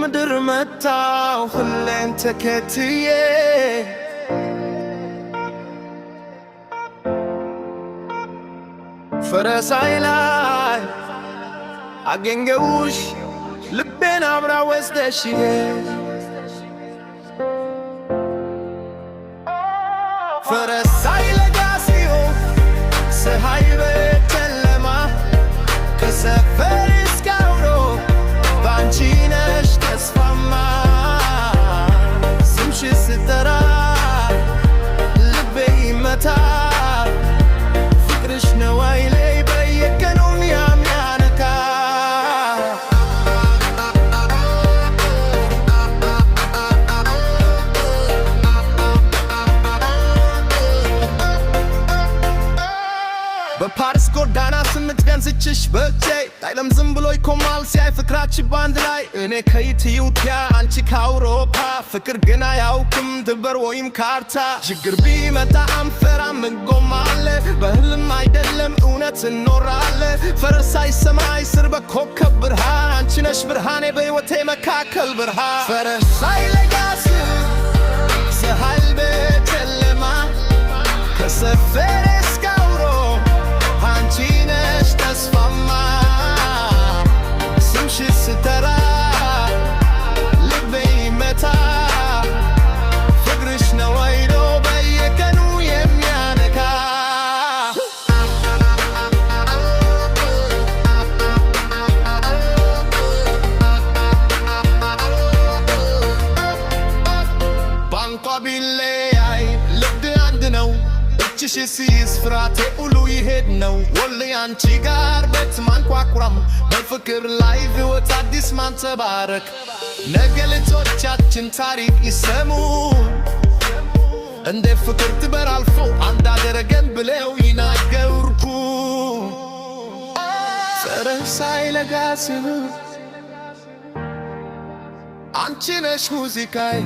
ምድር መታው ሁሌን ተከትዬ ፈረሳይ ላይ አገኘሁሽ ልቤን አብራ ወስደሽ ፈረሳይ ለጋ ሲሆን ፀሐይ በጨለማ ከሰፈር እስከ አውሮፓ ባንቺ ነሽ ተስፋማ ስምሽን ስጠራ ልቤ ይመታል ፍቅርሽ ነው ኃይሌ በየቀኑ የሚያነካ በፓሪስ ጎዳና ስንትገንዝችሽ በእጄ ጣይለም ዝም ብሎ ይቆማል ሲያይ ፍቅራችን ባንድ ላይ እኔ ከኢትዮጵያ አንቺ ከአውሮፓ ፍቅር ግን አያውቅም ድንበር ወይም ካርታ ችግር ቢመጣ አንፈራም እንቆማለን በህልም አይደለም እውነት እንኖራለን ፈረሳይ ሰማይ ስር በኮከብ ብርሃን አንቺ ነሽ ብርሃኔ በሕይወቴ መካከል ብርሃን ፈረሳይ ለጋ ሲሆን ፀሐይ በጨለማ ከሰፈር እስከ አንቺ ነሽ ተስፋማ ስምሽን ስጠራ ልቤ ይመታል ፍቅርሽ ነው ኃይሌ በየቀኑ የሚያነካ ቋንቋ ቢለያይ ልብ አንድ ነው እጅሽ ሲይዝ ፍርሃቴ ሁሉ ይሄድ ነው ወሌ አንቺ ጋር ቤት ማንኳኩራም በፍቅር ላይ ሕይወት አዲስ ማንጸባረቅ ነገ ልጆቻችን ታሪክ ይሰሙ እንደ ፍቅር ድንበር አልፎ አንድ አደረገን ብለው ይናገሩኩ ፈረሳይ ለጋ ሲሆን አንቺ ነሽ ሙዚቃዬ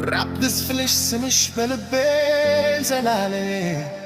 ራፕ ልስፍልሽ ስምሽ በልቤ ዘላለም